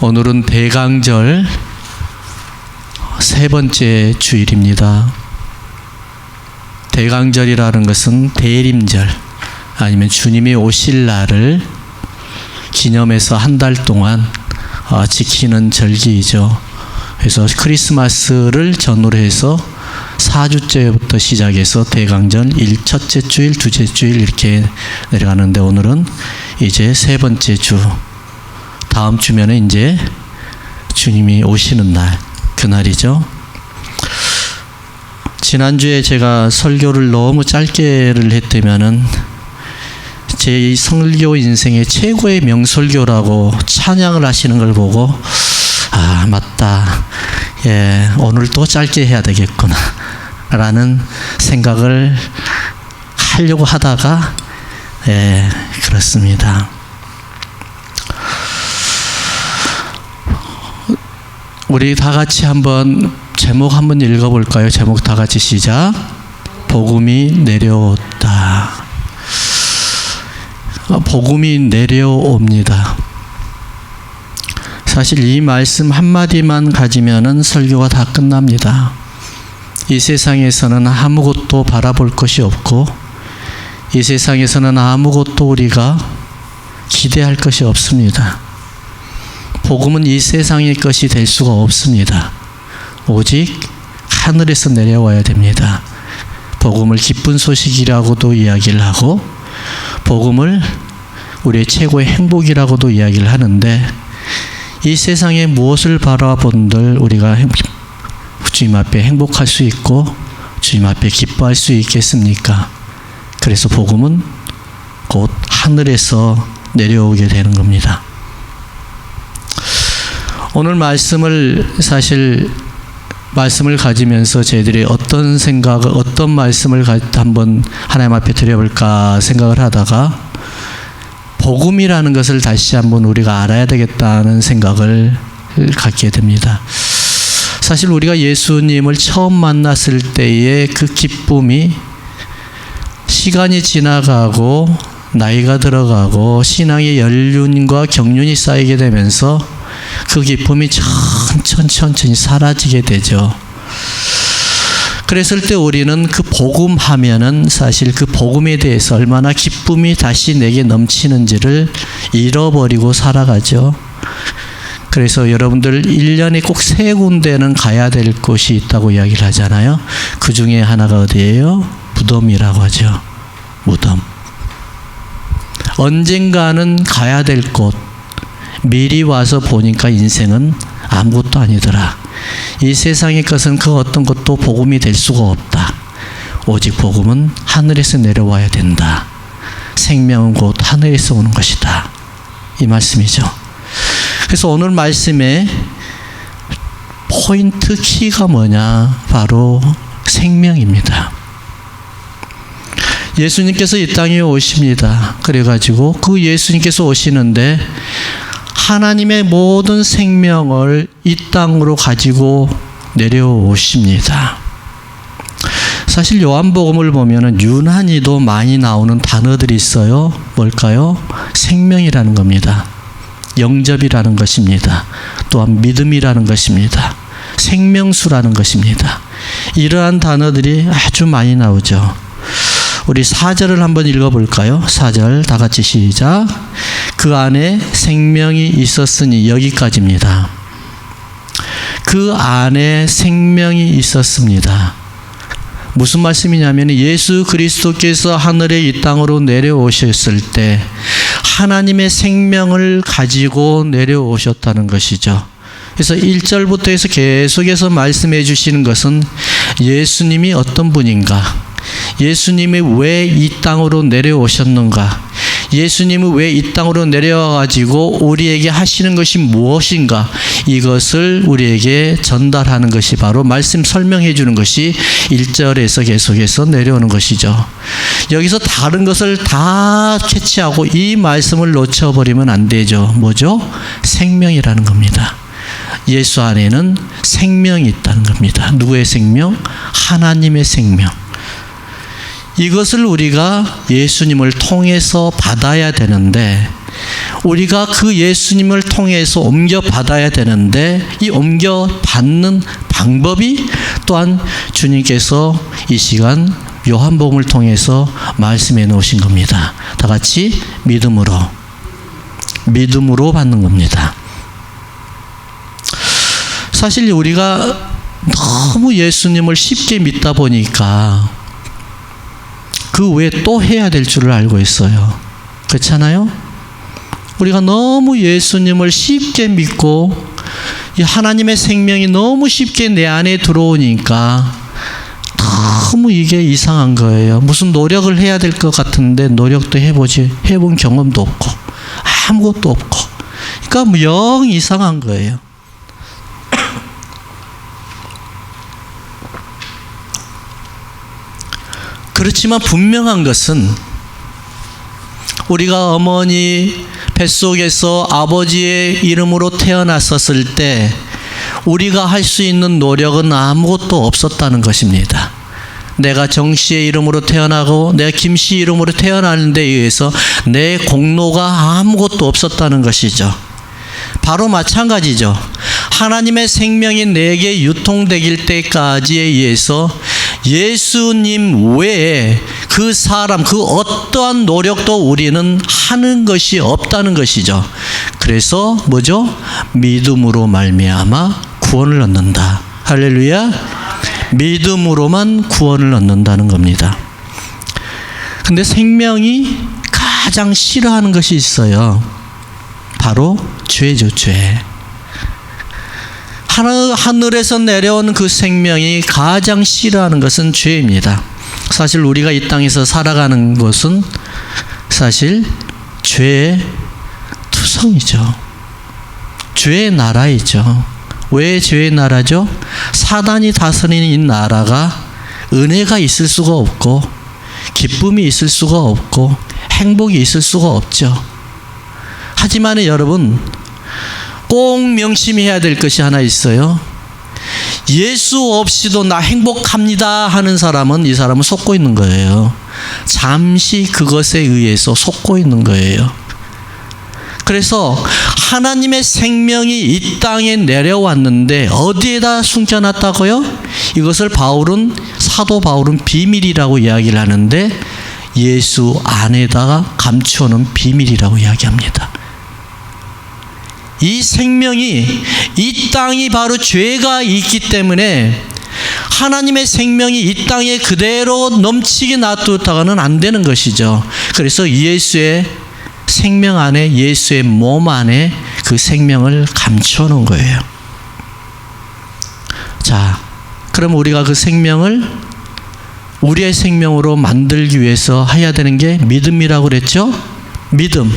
오늘은 대강절 세 번째 주일입니다. 대강절이라는 것은 대림절 아니면 주님이 오실 날을 기념해서 한 달 동안 지키는 절기이죠. 그래서 크리스마스를 전후로 해서 4주째부터 시작해서 대강절 첫째 주일, 둘째 주일 이렇게 내려가는데 오늘은 이제 세 번째 주, 다음 주면은 이제 주님이 오시는 날, 그날이죠. 지난주에 제가 설교를 너무 짧게를 했다면은 제 설교 인생의 최고의 명설교라고 찬양을 하시는 걸 보고 맞다. 예, 오늘 또 짧게 해야 되겠구나 라는 생각을 하려고 하다가 그렇습니다. 우리 다 같이 한번 제목 한번 읽어볼까요? 제목 다 같이 시작. 복음이 내려온다. 복음이 내려옵니다. 사실 이 말씀 한마디만 가지면은 설교가 다 끝납니다. 이 세상에서는 아무것도 바라볼 것이 없고 이 세상에서는 아무것도 우리가 기대할 것이 없습니다. 복음은 이 세상의 것이 될 수가 없습니다. 오직 하늘에서 내려와야 됩니다. 복음을 기쁜 소식이라고도 이야기를 하고 복음을 우리의 최고의 행복이라고도 이야기를 하는데 이 세상에 무엇을 바라본들 우리가 주님 앞에 행복할 수 있고 주님 앞에 기뻐할 수 있겠습니까? 그래서 복음은 곧 하늘에서 내려오게 되는 겁니다. 오늘 말씀을 가지면서 저희들이 어떤 생각을, 어떤 말씀을 한번 하나님 앞에 드려볼까 생각을 하다가 복음이라는 것을 다시 한번 우리가 알아야 되겠다는 생각을 갖게 됩니다. 사실 우리가 예수님을 처음 만났을 때의 그 기쁨이 시간이 지나가고 나이가 들어가고 신앙의 연륜과 경륜이 쌓이게 되면서 그 기쁨이 천천히 사라지게 되죠. 그랬을 때 우리는 그 복음 하면은 사실 그 복음에 대해서 얼마나 기쁨이 다시 내게 넘치는지를 잃어버리고 살아가죠. 그래서 여러분들 1년에 꼭 3군데는 가야 될 곳이 있다고 이야기를 하잖아요. 그 중에 하나가 어디예요? 무덤이라고 하죠. 무덤. 언젠가는 가야 될 곳. 미리 와서 보니까 인생은 아무것도 아니더라. 이 세상의 것은 그 어떤 것도 복음이 될 수가 없다. 오직 복음은 하늘에서 내려와야 된다. 생명은 곧 하늘에서 오는 것이다. 이 말씀이죠. 그래서 오늘 말씀의 포인트 키가 뭐냐? 바로 생명입니다. 예수님께서 이 땅에 오십니다. 그래가지고 그 예수님께서 오시는데 하나님의 모든 생명을 이 땅으로 가지고 내려오십니다. 사실 요한복음을 보면은 유난히도 많이 나오는 단어들이 있어요. 뭘까요? 생명이라는 겁니다. 영접이라는 것입니다. 또한 믿음이라는 것입니다. 생명수라는 것입니다. 이러한 단어들이 아주 많이 나오죠. 우리 4절을 한번 읽어볼까요? 4절 다 같이 시작. 그 안에 생명이 있었으니, 여기까지입니다. 그 안에 생명이 있었습니다. 무슨 말씀이냐면 예수 그리스도께서 하늘에 이 땅으로 내려오셨을 때 하나님의 생명을 가지고 내려오셨다는 것이죠. 그래서 1절부터 해서 계속해서 말씀해 주시는 것은 예수님이 어떤 분인가, 예수님이 왜 이 땅으로 내려오셨는가, 예수님은 왜 이 땅으로 내려와가지고 우리에게 하시는 것이 무엇인가, 이것을 우리에게 전달하는 것이 바로 말씀 설명해 주는 것이 1절에서 계속해서 내려오는 것이죠. 여기서 다른 것을 다 캐치하고 이 말씀을 놓쳐버리면 안 되죠. 뭐죠? 생명이라는 겁니다. 예수 안에는 생명이 있다는 겁니다. 누구의 생명? 하나님의 생명. 이것을 우리가 예수님을 통해서 받아야 되는데 우리가 그 예수님을 통해서 옮겨받아야 되는데 이 옮겨받는 방법이 또한 주님께서 이 시간 요한복음을 통해서 말씀해 놓으신 겁니다. 다 같이 믿음으로 받는 겁니다. 사실 우리가 너무 예수님을 쉽게 믿다 보니까 그 외에 또 해야 될 줄을 알고 있어요. 그렇잖아요? 우리가 너무 예수님을 쉽게 믿고 이 하나님의 생명이 너무 쉽게 내 안에 들어오니까 너무 이게 이상한 거예요. 무슨 노력을 해야 될 것 같은데 노력도 해본 경험도 없고 아무것도 없고 그러니까 뭐 영 이상한 거예요. 그렇지만 분명한 것은 우리가 어머니 뱃속에서 아버지의 이름으로 태어났었을 때 우리가 할 수 있는 노력은 아무것도 없었다는 것입니다. 내가 정씨의 이름으로 태어나고 내가 김씨 이름으로 태어나는 데 의해서 내 공로가 아무것도 없었다는 것이죠. 바로 마찬가지죠. 하나님의 생명이 내게 유통되길 때까지에 의해서 예수님 외에 그 사람, 그 어떠한 노력도 우리는 하는 것이 없다는 것이죠. 그래서 뭐죠? 믿음으로 말미암아 구원을 얻는다. 할렐루야. 믿음으로만 구원을 얻는다는 겁니다. 근데 생명이 가장 싫어하는 것이 있어요. 바로 죄죠, 죄. 하늘에서 내려온 그 생명이 가장 싫어하는 것은 죄입니다. 사실 우리가 이 땅에서 살아가는 것은 사실 죄의 투성이죠. 죄의 나라이죠. 왜 죄의 나라죠? 사단이 다스리는 이 나라가 은혜가 있을 수가 없고 기쁨이 있을 수가 없고 행복이 있을 수가 없죠. 하지만 여러분 꼭 명심해야 될 것이 하나 있어요. 예수 없이도 나 행복합니다 하는 사람은 이 사람은 속고 있는 거예요. 잠시 그것에 의해서 속고 있는 거예요. 그래서 하나님의 생명이 이 땅에 내려왔는데 어디에다 숨겨놨다고요? 이것을 사도 바울은 비밀이라고 이야기를 하는데 예수 안에다가 감추어놓은 비밀이라고 이야기합니다. 이 생명이 이 땅이 바로 죄가 있기 때문에 하나님의 생명이 이 땅에 그대로 넘치게 놔두다가는 안 되는 것이죠. 그래서 예수의 생명 안에, 예수의 몸 안에 그 생명을 감춰 놓은 거예요. 자, 그럼 우리가 그 생명을 우리의 생명으로 만들기 위해서 해야 되는 게 믿음이라고 그랬죠? 믿음.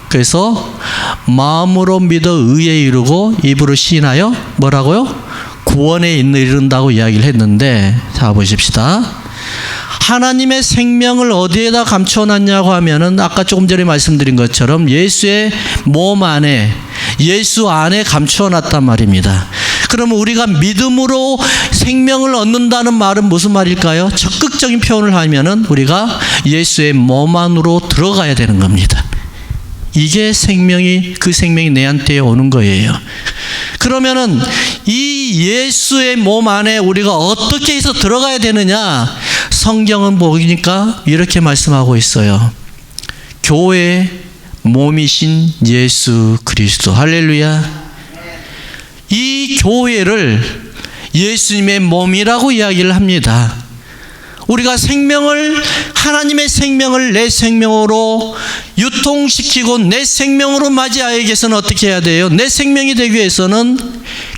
그래서 마음으로 믿어 의에 이르고 입으로 시인하여 뭐라고요? 구원에 이른다고 이야기를 했는데, 자 보십시다. 하나님의 생명을 어디에다 감춰놨냐고 하면은 아까 조금 전에 말씀드린 것처럼 예수의 몸 안에, 예수 안에 감춰놨단 말입니다. 그러면 우리가 믿음으로 생명을 얻는다는 말은 무슨 말일까요? 적극적인 표현을 하면은 우리가 예수의 몸 안으로 들어가야 되는 겁니다. 이게 그 생명이 내한테 오는 거예요. 그러면은 이 예수의 몸 안에 우리가 어떻게 해서 들어가야 되느냐? 성경은 보니까 이렇게 말씀하고 있어요. 교회의 몸이신 예수 그리스도. 할렐루야. 이 교회를 예수님의 몸이라고 이야기를 합니다. 우리가 하나님의 생명을 내 생명으로 유통시키고 내 생명으로 맞이하기 위해서는 어떻게 해야 돼요? 내 생명이 되기 위해서는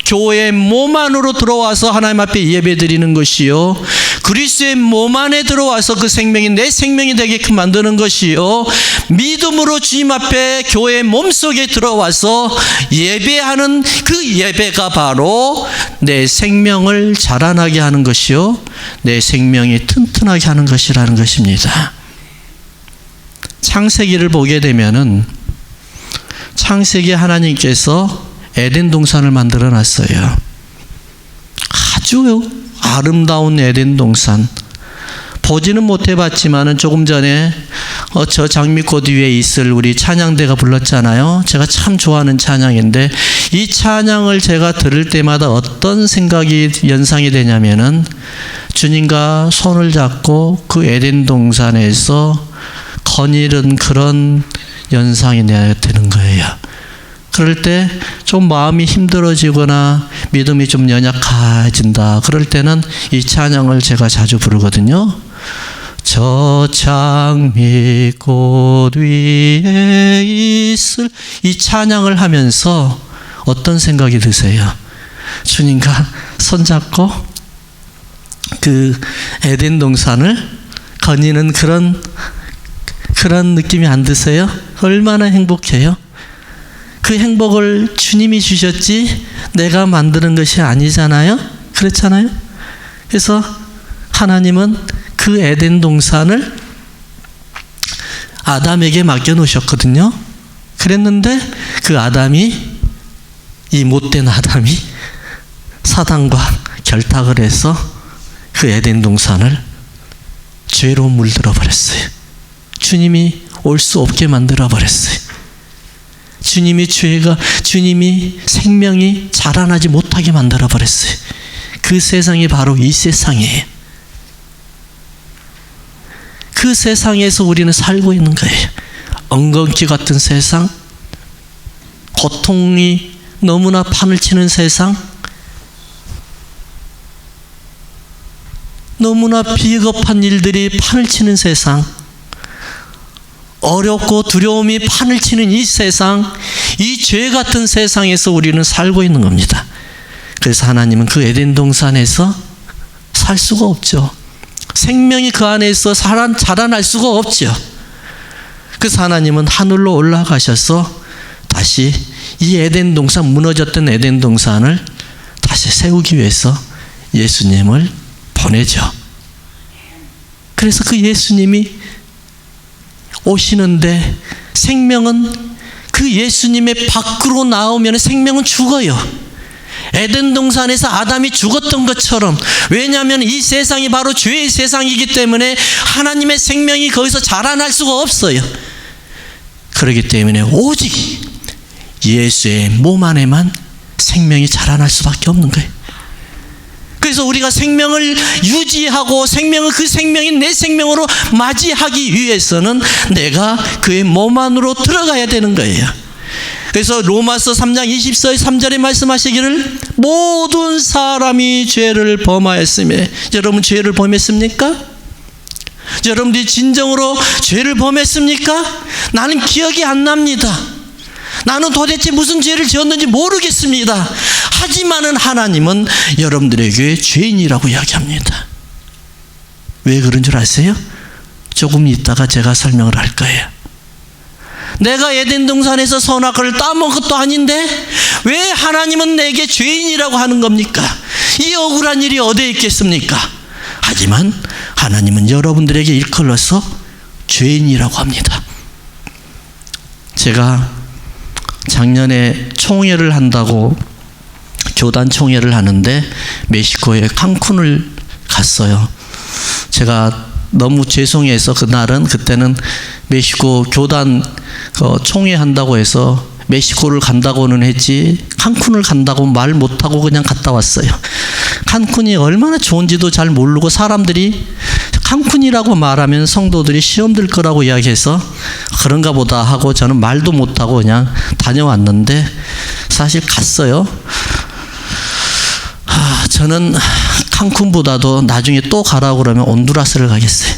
교회의 몸 안으로 들어와서 하나님 앞에 예배드리는 것이요, 그리스도의 몸 안에 들어와서 그 생명이 내 생명이 되게끔 만드는 것이요, 믿음으로 주님 앞에 교회의 몸속에 들어와서 예배하는 그 예배가 바로 내 생명을 자라나게 하는 것이요, 내 생명이 튼튼하게 하는 것이라는 것입니다. 창세기를 보게 되면은 창세기 하나님께서 에덴 동산을 만들어 놨어요. 아주 아름다운 에덴 동산, 보지는 못해봤지만은 조금 전에 저 장미꽃 위에 있을 우리 찬양대가 불렀잖아요. 제가 참 좋아하는 찬양인데 이 찬양을 제가 들을 때마다 어떤 생각이 연상이 되냐면은 주님과 손을 잡고 그 에덴 동산에서 거닐은 그런 연상이 되는 거예요. 그럴 때 좀 마음이 힘들어지거나 믿음이 좀 연약해진다. 그럴 때는 이 찬양을 제가 자주 부르거든요. 저 장미꽃 위에 있을, 이 찬양을 하면서 어떤 생각이 드세요? 주님과 손잡고 그 에덴 동산을 거니는 그런 느낌이 안 드세요? 얼마나 행복해요? 그 행복을 주님이 주셨지 내가 만드는 것이 아니잖아요? 그렇잖아요? 그래서 하나님은 그 에덴 동산을 아담에게 맡겨놓으셨거든요. 그랬는데 그 아담이, 이 못된 아담이 사단과 결탁을 해서 그 에덴 동산을 죄로 물들어 버렸어요. 주님이 올 수 없게 만들어 버렸어요. 주님이 생명이 자라나지 못하게 만들어 버렸어요. 그 세상이 바로 이 세상이에요. 그 세상에서 우리는 살고 있는 거예요. 엉겅퀴 같은 세상, 고통이 너무나 판을 치는 세상, 너무나 비겁한 일들이 판을 치는 세상, 어렵고 두려움이 판을 치는 이 세상, 이 죄 같은 세상에서 우리는 살고 있는 겁니다. 그래서 하나님은 그 에덴 동산에서 살 수가 없죠. 생명이 그 안에서 자라날 수가 없죠. 그래서 하나님은 하늘로 올라가셔서 다시 이 에덴 동산, 무너졌던 에덴 동산을 다시 세우기 위해서 예수님을 보내죠. 그래서 그 예수님이 오시는데 생명은 그 예수님의 밖으로 나오면 생명은 죽어요. 에덴 동산에서 아담이 죽었던 것처럼, 왜냐하면 이 세상이 바로 죄의 세상이기 때문에 하나님의 생명이 거기서 자라날 수가 없어요. 그렇기 때문에 오직 예수의 몸 안에만 생명이 자라날 수밖에 없는 거예요. 그래서 우리가 생명을 유지하고 그 생명이 내 생명으로 맞이하기 위해서는 내가 그의 몸 안으로 들어가야 되는 거예요. 그래서 로마서 3장 23절에 말씀하시기를 모든 사람이 죄를 범하였으며, 여러분 죄를 범했습니까? 여러분들이 진정으로 죄를 범했습니까? 나는 기억이 안 납니다. 나는 도대체 무슨 죄를 지었는지 모르겠습니다. 하지만은 하나님은 여러분들에게 죄인이라고 이야기합니다. 왜 그런 줄 아세요? 조금 있다가 제가 설명을 할 거예요. 내가 에덴 동산에서 선악과를 따먹은 것도 아닌데 왜 하나님은 내게 죄인이라고 하는 겁니까? 이 억울한 일이 어디에 있겠습니까? 하지만 하나님은 여러분들에게 일컬어서 죄인이라고 합니다. 제가 작년에 총회를 한다고, 교단 총회를 하는데 멕시코에 칸쿤을 갔어요. 제가 너무 죄송해서 그때는 멕시코 교단 총회 한다고 해서 멕시코를 간다고는 했지 칸쿤을 간다고 말 못하고 그냥 갔다 왔어요. 칸쿤이 얼마나 좋은지도 잘 모르고, 사람들이 칸쿤이라고 말하면 성도들이 시험 들 거라고 이야기해서 그런가 보다 하고 저는 말도 못하고 그냥 다녀왔는데, 사실 갔어요. 저는 칸쿤보다도 나중에 또 가라고 그러면 온두라스를 가겠어요.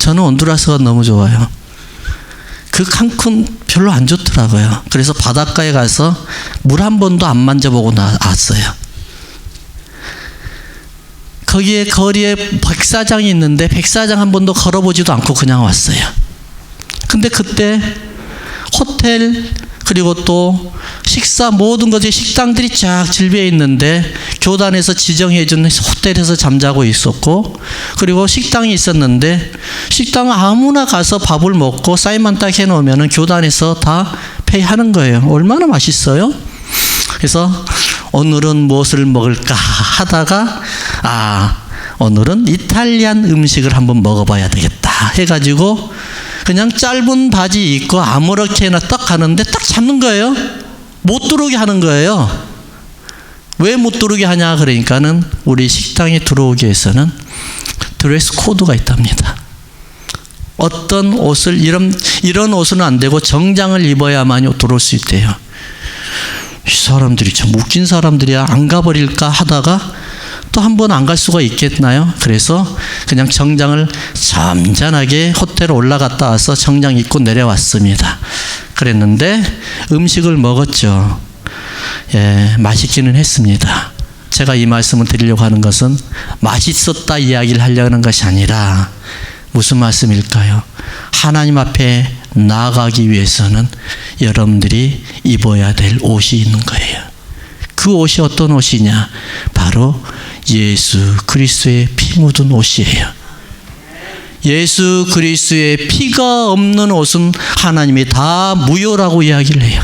저는 온두라스가 너무 좋아요. 그 칸쿤 별로 안 좋더라고요. 그래서 바닷가에 가서 물 한 번도 안 만져보고 나왔어요. 거기에 거리에 백사장이 있는데 백사장 한 번도 걸어보지도 않고 그냥 왔어요. 근데 그때 호텔 그리고 또 식사 모든 것이 식당들이 쫙 질비해 있는데 교단에서 지정해준 호텔에서 잠자고 있었고, 그리고 식당이 있었는데 식당 아무나 가서 밥을 먹고 사인만 딱 해놓으면 교단에서 다 페이하는 거예요. 얼마나 맛있어요? 그래서 오늘은 무엇을 먹을까 하다가 오늘은 이탈리안 음식을 한번 먹어봐야 되겠다 해가지고 그냥 짧은 바지 입고 아무렇게나 딱 가는데 딱 잡는 거예요. 못 들어오게 하는 거예요. 왜 못 들어오게 하냐 그러니까는 우리 식당에 들어오기 위해서는 드레스 코드가 있답니다. 어떤 옷을 이런 옷은 안 되고 정장을 입어야만 들어올 수 있대요. 이 사람들이 참 웃긴 사람들이야. 안 가버릴까 하다가 또 한 번 안 갈 수가 있겠나요? 그래서 그냥 정장을 점잖하게 호텔에 올라갔다 와서 정장 입고 내려왔습니다. 그랬는데 음식을 먹었죠. 예, 맛있기는 했습니다. 제가 이 말씀을 드리려고 하는 것은 맛있었다 이야기를 하려는 것이 아니라 무슨 말씀일까요? 하나님 앞에 나아가기 위해서는 여러분들이 입어야 될 옷이 있는 거예요. 그 옷이 어떤 옷이냐? 바로 예수 그리스도의 피 묻은 옷이에요. 예수 그리스도의 피가 없는 옷은 하나님이 다 무효라고 이야기를 해요.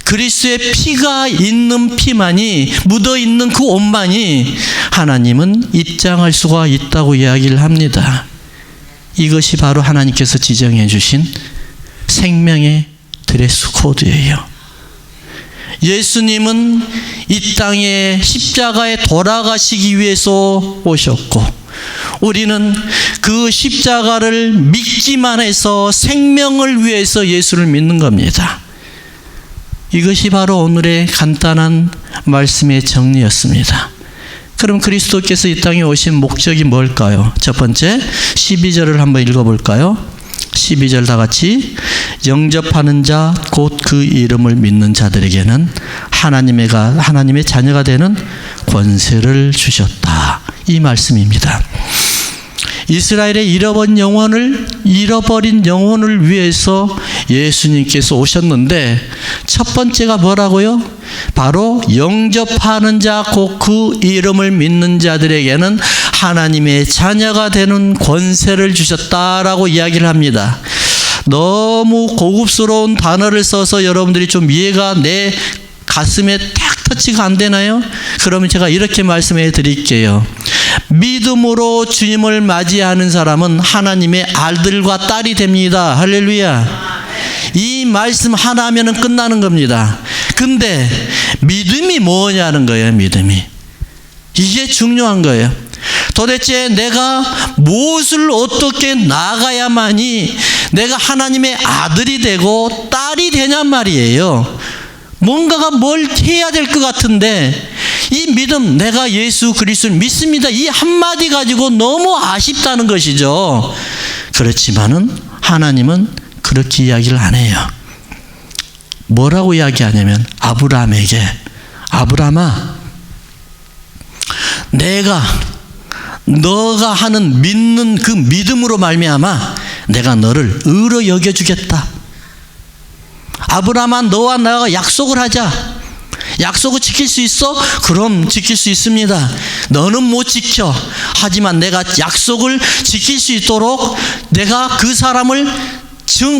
그리스도의 피가 있는 피만이 묻어있는 그 옷만이 하나님은 입장할 수가 있다고 이야기를 합니다. 이것이 바로 하나님께서 지정해 주신 생명의 드레스 코드예요. 예수님은 이 땅에 십자가에 돌아가시기 위해서 오셨고 우리는 그 십자가를 믿기만 해서 생명을 위해서 예수를 믿는 겁니다. 이것이 바로 오늘의 간단한 말씀의 정리였습니다. 그럼 그리스도께서 이 땅에 오신 목적이 뭘까요? 첫 번째 12절을 한번 읽어볼까요? 12절 다 같이 영접하는 자 곧 그 이름을 믿는 자들에게는 하나님의 자녀가 되는 권세를 주셨다. 이 말씀입니다. 이스라엘의 잃어버린 영혼을 위해서 예수님께서 오셨는데 첫 번째가 뭐라고요? 바로 영접하는 자 곧 그 이름을 믿는 자들에게는 하나님의 자녀가 되는 권세를 주셨다라고 이야기를 합니다. 너무 고급스러운 단어를 써서 여러분들이 좀 이해가 내 가슴에 딱 터치가 안 되나요? 그러면 제가 이렇게 말씀해 드릴게요. 믿음으로 주님을 맞이하는 사람은 하나님의 아들과 딸이 됩니다. 할렐루야. 이 말씀 하나 하면은 끝나는 겁니다. 근데 믿음이 뭐냐는 거예요. 믿음이. 이게 중요한 거예요. 도대체 내가 무엇을 어떻게 나가야만이 내가 하나님의 아들이 되고 딸이 되냔 말이에요. 뭔가가 뭘 해야 될 것 같은데 이 믿음, 내가 예수 그리스도를 믿습니다, 이 한마디 가지고 너무 아쉽다는 것이죠. 그렇지만은 하나님은 그렇게 이야기를 안 해요. 뭐라고 이야기하냐면 아브라함에게, 아브라함아, 너가 하는 믿는 그 믿음으로 말미암아 내가 너를 의로 여겨주겠다. 아브라함아, 너와 나가 약속을 하자. 약속을 지킬 수 있어? 그럼 지킬 수 있습니다. 너는 못 지켜. 하지만 내가 약속을 지킬 수 있도록 내가 그 사람을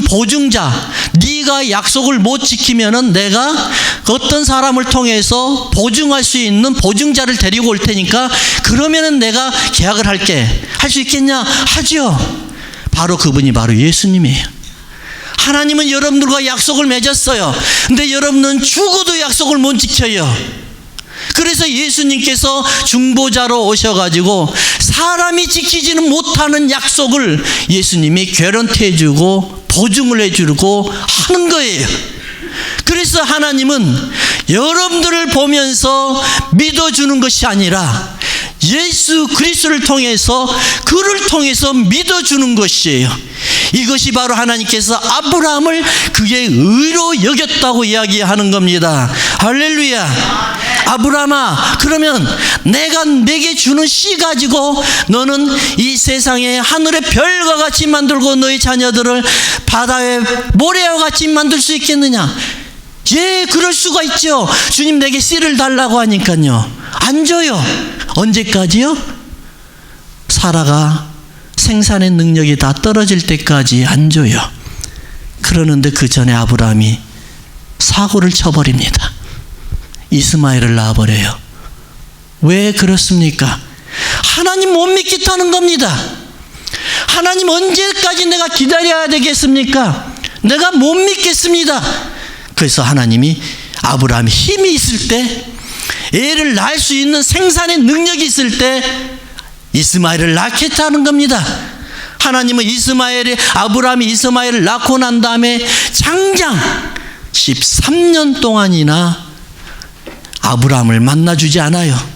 보증자, 네가 약속을 못 지키면은 내가 어떤 사람을 통해서 보증할 수 있는 보증자를 데리고 올 테니까 그러면은 내가 계약을 할게. 할 수 있겠냐? 하죠. 바로 그분이 바로 예수님이에요. 하나님은 여러분들과 약속을 맺었어요. 근데 여러분은 죽어도 약속을 못 지켜요. 그래서 예수님께서 중보자로 오셔가지고 사람이 지키지는 못하는 약속을 예수님이 개런티 해주고 보증을 해주고 하는 거예요. 그래서 하나님은 여러분들을 보면서 믿어주는 것이 아니라 예수 그리스도를 통해서, 그를 통해서 믿어주는 것이에요. 이것이 바로 하나님께서 아브라함을 그의 의로 여겼다고 이야기하는 겁니다. 할렐루야. 아브라함아, 그러면 내가 내게 주는 씨 가지고 너는 이 세상에 하늘의 별과 같이 만들고 너희 자녀들을 바다의 모래와 같이 만들 수 있겠느냐? 예, 그럴 수가 있죠. 주님 내게 씨를 달라고 하니까요. 안 줘요. 언제까지요? 사라가 생산의 능력이 다 떨어질 때까지 안 줘요. 그러는데 그 전에 아브라함이 사고를 쳐버립니다. 이스마엘을 낳아버려요. 왜 그렇습니까? 하나님 못 믿겠다는 겁니다. 하나님 언제까지 내가 기다려야 되겠습니까? 내가 못 믿겠습니다. 그래서 하나님이 아브라함이 힘이 있을 때, 애를 낳을 수 있는 생산의 능력이 있을 때 이스마엘을 낳겠다는 겁니다. 하나님은 아브라함이 이스마엘을 낳고 난 다음에 장장 13년 동안이나 아브라함을 만나주지 않아요.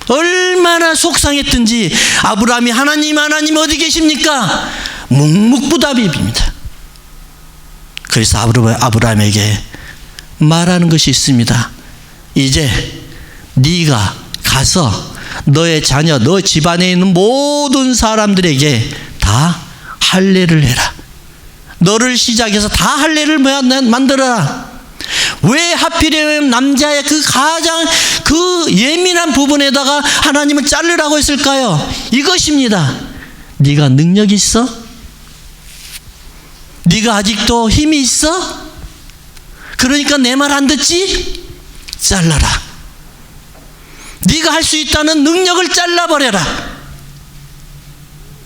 얼마나 속상했든지 아브라함이 하나님 어디 계십니까? 묵묵부답입니다. 그래서 아브라함에게 말하는 것이 있습니다. 이제 네가 가서 너의 자녀, 너 집안에 있는 모든 사람들에게 다 할례를 해라. 너를 시작해서 다 할례를 만들어라. 왜 하필이면 남자의 가장 예민한 부분에다가 하나님은 자르라고 했을까요? 이것입니다. 네가 능력이 있어? 네가 아직도 힘이 있어? 그러니까 내 말 안 듣지? 잘라라. 네가 할 수 있다는 능력을 잘라버려라.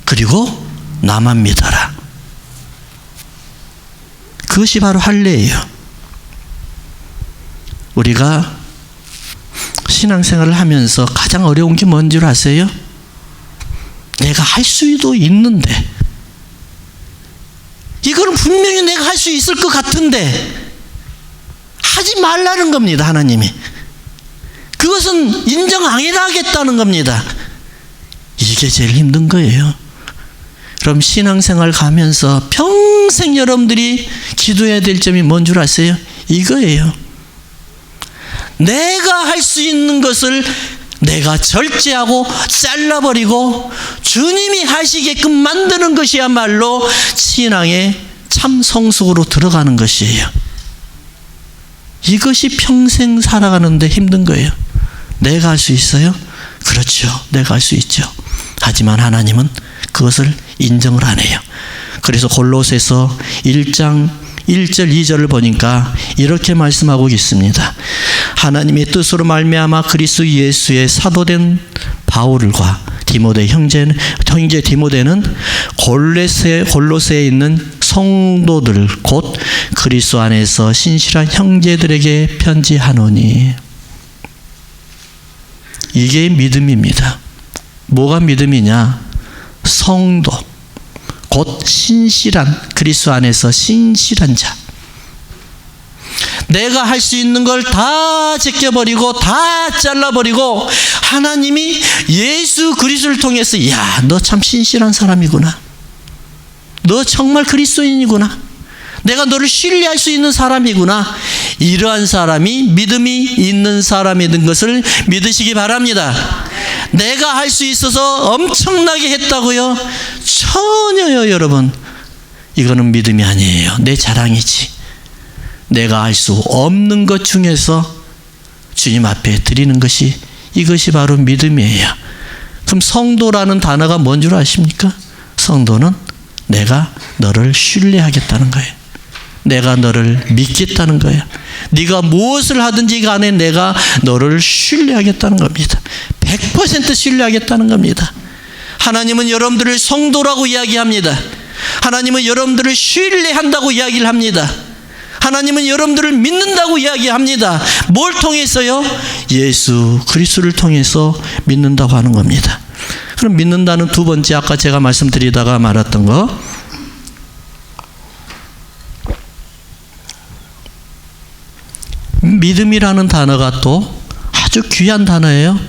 그리고 나만 믿어라. 그것이 바로 할례예요. 우리가 신앙생활을 하면서 가장 어려운 게 뭔 줄 아세요? 내가 할 수도 있는데, 이거는 분명히 내가 할 수 있을 것 같은데 하지 말라는 겁니다. 하나님이 그것은 인정 안 하겠다는 겁니다. 이게 제일 힘든 거예요. 그럼 신앙생활 가면서 평생 여러분들이 기도해야 될 점이 뭔 줄 아세요? 이거예요. 내가 할 수 있는 것을 내가 절제하고 잘라버리고 주님이 하시게끔 만드는 것이야말로 신앙의 참 성숙으로 들어가는 것이에요. 이것이 평생 살아가는데 힘든 거예요. 내가 할 수 있어요? 그렇죠. 내가 할 수 있죠. 하지만 하나님은 그것을 인정을 안 해요. 그래서 골로새서 1장 1절 2절을 보니까 이렇게 말씀하고 있습니다. 하나님의 뜻으로 말미암아 그리스도 예수의 사도된 바울과 디모데 형제 디모데는 골로새에 있는 성도들 곧 그리스도 안에서 신실한 형제들에게 편지하노니. 이게 믿음입니다. 뭐가 믿음이냐? 성도 곧 신실한, 그리스도 안에서 신실한 자. 내가 할 수 있는 걸 다 제껴버리고 다 잘라버리고 하나님이 예수 그리스도를 통해서 야, 너 참 신실한 사람이구나. 너 정말 그리스도인이구나. 내가 너를 신뢰할 수 있는 사람이구나. 이러한 사람이 믿음이 있는 사람이 된 것을 믿으시기 바랍니다. 내가 할 수 있어서 엄청나게 했다고요? 전혀요, 여러분. 이거는 믿음이 아니에요. 내 자랑이지. 내가 할 수 없는 것 중에서 주님 앞에 드리는 것이, 이것이 바로 믿음이에요. 그럼 성도라는 단어가 뭔 줄 아십니까? 성도는 내가 너를 신뢰하겠다는 거예요. 내가 너를 믿겠다는 거예요. 네가 무엇을 하든지 간에 내가 너를 신뢰하겠다는 겁니다. 100% 신뢰하겠다는 겁니다. 하나님은 여러분들을 성도라고 이야기합니다. 하나님은 여러분들을 신뢰한다고 이야기를 합니다. 하나님은 여러분들을 믿는다고 이야기합니다. 뭘 통해서요? 예수 그리스도를 통해서 믿는다고 하는 겁니다. 그럼 믿는다는 두 번째, 아까 제가 말씀드리다가 말았던 거, 믿음이라는 단어가 또 아주 귀한 단어예요.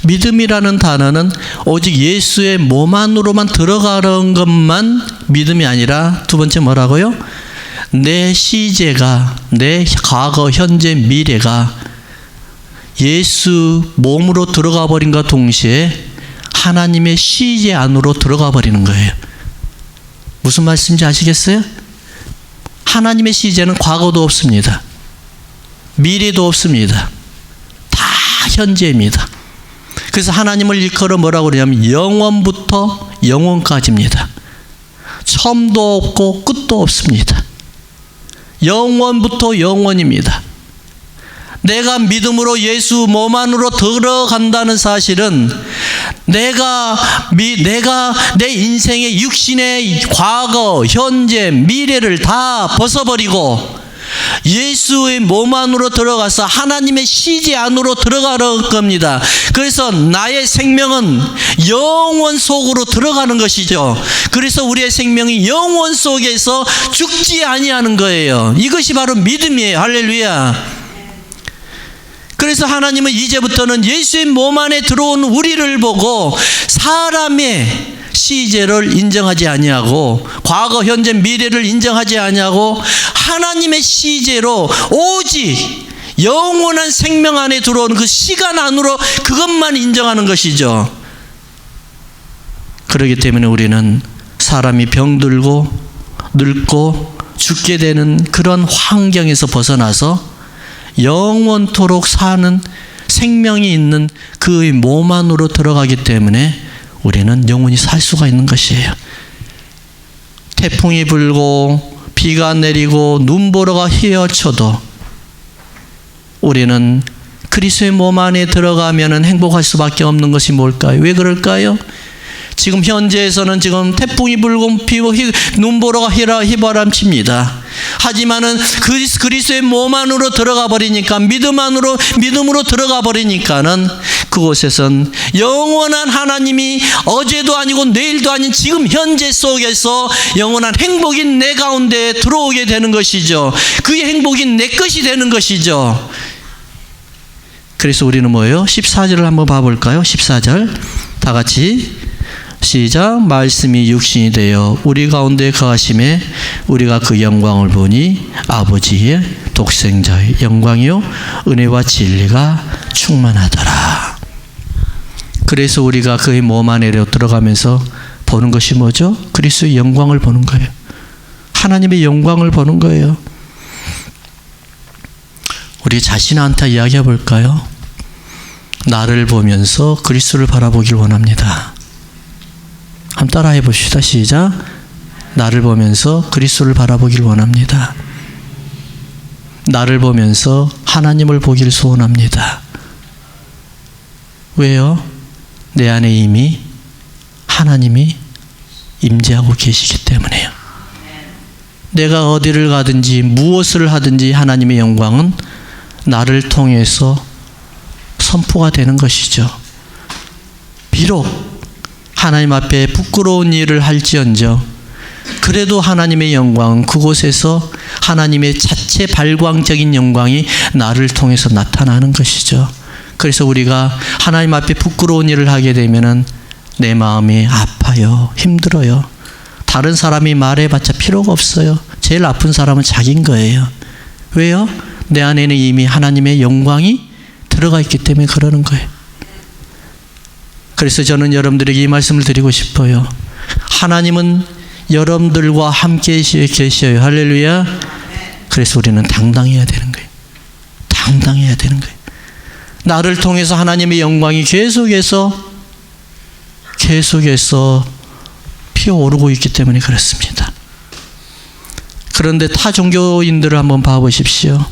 믿음이라는 단어는 오직 예수의 몸 안으로만 들어가는 것만 믿음이 아니라, 두 번째 뭐라고요? 내 시제가, 내 과거, 현재, 미래가 예수 몸으로 들어가 버린과 동시에 하나님의 시제 안으로 들어가 버리는 거예요. 무슨 말씀인지 아시겠어요? 하나님의 시제는 과거도 없습니다. 미래도 없습니다. 다 현재입니다. 그래서 하나님을 일컬어 뭐라고 그러냐면 영원부터 영원까지입니다. 처음도 없고 끝도 없습니다. 영원부터 영원입니다. 내가 믿음으로 예수 몸 안으로 들어간다는 사실은 내가 내 인생의 육신의 과거, 현재, 미래를 다 벗어버리고 예수의 몸 안으로 들어가서 하나님의 시제 안으로 들어가는 겁니다. 그래서 나의 생명은 영원 속으로 들어가는 것이죠. 그래서 우리의 생명이 영원 속에서 죽지 아니하는 거예요. 이것이 바로 믿음이에요. 할렐루야. 그래서 하나님은 이제부터는 예수의 몸 안에 들어온 우리를 보고 사람의 시제를 인정하지 아니하고 과거, 현재, 미래를 인정하지 아니하고 하나님의 시제로 오직 영원한 생명 안에 들어온 그 시간 안으로 그것만 인정하는 것이죠. 그렇기 때문에 우리는 사람이 병들고 늙고 죽게 되는 그런 환경에서 벗어나서 영원토록 사는 생명이 있는 그 몸 안으로 들어가기 때문에 우리는 영원히 살 수가 있는 것이에요. 태풍이 불고 비가 내리고 눈보라가 휘어쳐도 우리는 그리스도의 몸 안에 들어가면 행복할 수밖에 없는 것이 뭘까요? 왜 그럴까요? 지금 현재에서는 지금 태풍이 불고 눈보라가 휘바람칩니다. 하지만은 그리스도의 몸 안으로 들어가 버리니까 믿음으로 들어가 버리니까는 그곳에선 영원한 하나님이 어제도 아니고 내일도 아닌 지금 현재 속에서 영원한 행복이 내 가운데 들어오게 되는 것이죠. 그의 행복이 내 것이 되는 것이죠. 그래서 우리는 뭐예요? 14절을 한번 봐볼까요? 14절 다 같이 시작. 말씀이 육신이 되어 우리 가운데 거하심에 우리가 그 영광을 보니 아버지의 독생자의 영광이요 은혜와 진리가 충만하더라. 그래서 우리가 그의 몸 안에 들어가면서 보는 것이 뭐죠? 그리스도의 영광을 보는 거예요. 하나님의 영광을 보는 거예요. 우리 자신한테 이야기해 볼까요? 나를 보면서 그리스도를 바라보길 원합니다. 한번 따라해 봅시다. 시작. 나를 보면서 그리스도를 바라보길 원합니다. 나를 보면서 하나님을 보길 소원합니다. 왜요? 내 안에 이미 하나님이 임재하고 계시기 때문에요. 내가 어디를 가든지 무엇을 하든지 하나님의 영광은 나를 통해서 선포가 되는 것이죠. 비록 하나님 앞에 부끄러운 일을 할지언정 그래도 하나님의 영광은 그곳에서 하나님의 자체 발광적인 영광이 나를 통해서 나타나는 것이죠. 그래서 우리가 하나님 앞에 부끄러운 일을 하게 되면은 내 마음이 아파요. 힘들어요. 다른 사람이 말해봤자 필요가 없어요. 제일 아픈 사람은 자기인 거예요. 왜요? 내 안에는 이미 하나님의 영광이 들어가 있기 때문에 그러는 거예요. 그래서 저는 여러분들에게 이 말씀을 드리고 싶어요. 하나님은 여러분들과 함께 계셔요. 할렐루야. 그래서 우리는 당당해야 되는 거예요. 당당해야 되는 거예요. 나를 통해서 하나님의 영광이 계속해서 피어오르고 있기 때문에 그렇습니다. 그런데 타 종교인들을 한번 봐보십시오.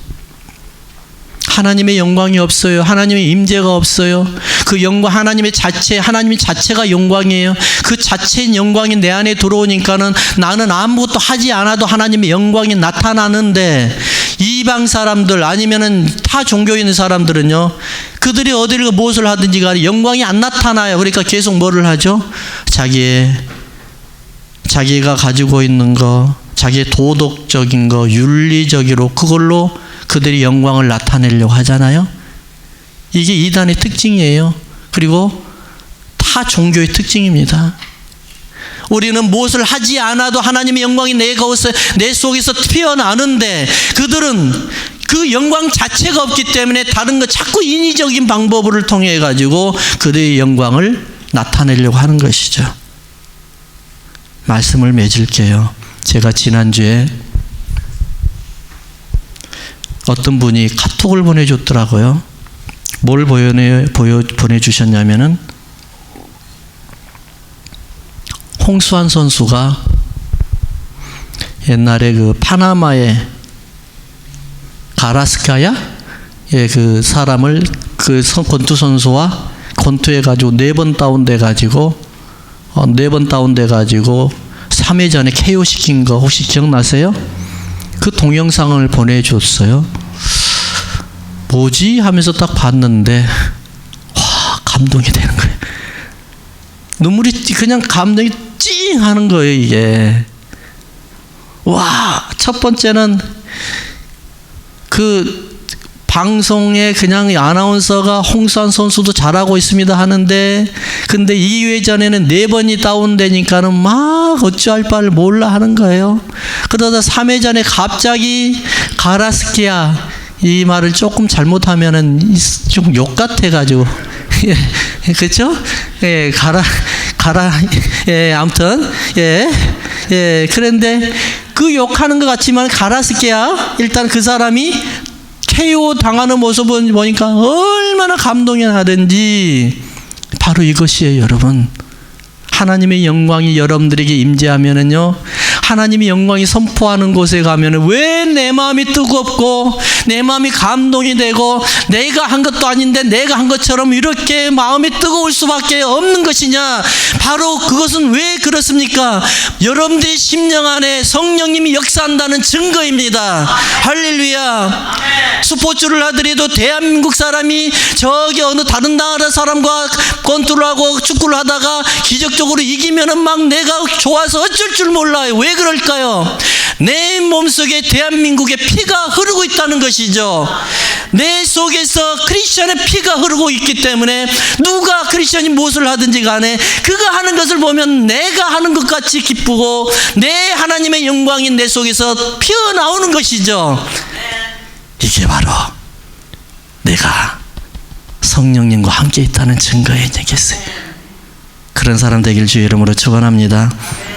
하나님의 영광이 없어요. 하나님의 임재가 없어요. 그 영광, 하나님이 자체가 영광이에요. 그 자체인 영광이 내 안에 들어오니까는 나는 아무것도 하지 않아도 하나님의 영광이 나타나는데 이방 사람들 아니면은 타 종교인 사람들은요, 그들이 어디를 무엇을 하든지 간에 영광이 안 나타나요. 그러니까 계속 뭐를 하죠? 자기가 가지고 있는 거, 자기의 도덕적인 거, 윤리적으로 그걸로 그들이 영광을 나타내려고 하잖아요. 이게 이단의 특징이에요. 그리고 타 종교의 특징입니다. 우리는 무엇을 하지 않아도 하나님의 영광이 내 속에서 피어나는데 그들은 그 영광 자체가 없기 때문에 다른 거 자꾸 인위적인 방법을 통해 가지고 그들의 영광을 나타내려고 하는 것이죠. 말씀을 맺을게요. 제가 지난주에 어떤 분이 카톡을 보내줬더라고요. 뭘 보내주셨냐면은 홍수환 선수가 옛날에 그 파나마의 가라스카야? 그 사람을 그 권투 선수와 권투해가지고 4번 다운돼가지고 3회전에 KO 시킨 거 혹시 기억나세요? 그 동영상을 보내줬어요. 뭐지? 하면서 딱 봤는데 와, 감동이 되는 거예요. 눈물이 그냥 감동이 찡 하는 거예요, 이게. 와, 첫 번째는 그 방송에 그냥 아나운서가 홍수환 선수도 잘하고 있습니다 하는데, 근데 2회전에는 4번이 다운되니까는 막 어찌할 바를 몰라 하는 거예요. 그러다 3회전에 갑자기 가라스키야, 이 말을 조금 잘못하면은 좀 욕 같아가지고 예, 그렇죠? 예, 예, 아무튼 예, 그런데 그 욕하는 것 같지만 가라스키야, 일단 그 사람이 KO 당하는 모습을 보니까 얼마나 감동이 나든지. 바로 이것이에요, 여러분. 하나님의 영광이 여러분들에게 임재하면은요, 하나님의 영광이 선포하는 곳에 가면은 왜 내 마음이 뜨겁고 내 마음이 감동이 되고 내가 한 것도 아닌데 내가 한 것처럼 이렇게 마음이 뜨거울 수밖에 없는 것이냐? 바로 그것은 왜 그렇습니까? 여러분들의 심령 안에 성령님이 역사한다는 증거입니다. 할렐루야. 스포츠를 하더라도 대한민국 사람이 저기 어느 다른 나라 사람과 권투를 하고 축구를 하다가 기적적으로 이기면은 막 내가 좋아서 어쩔 줄 몰라요. 왜 그럴까요? 내 몸속에 대한민국의 피가 흐르고 있다는 것이죠. 내 속에서 크리스천의 피가 흐르고 있기 때문에 누가 크리스천이 무엇을 하든지 간에 그가 하는 것을 보면 내가 하는 것 같이 기쁘고 내 하나님의 영광이 내 속에서 피어나오는 것이죠. 이게 바로 내가 성령님과 함께 있다는 증거에 되겠어요. 그런 사람 되길 주의 이름으로 축원합니다.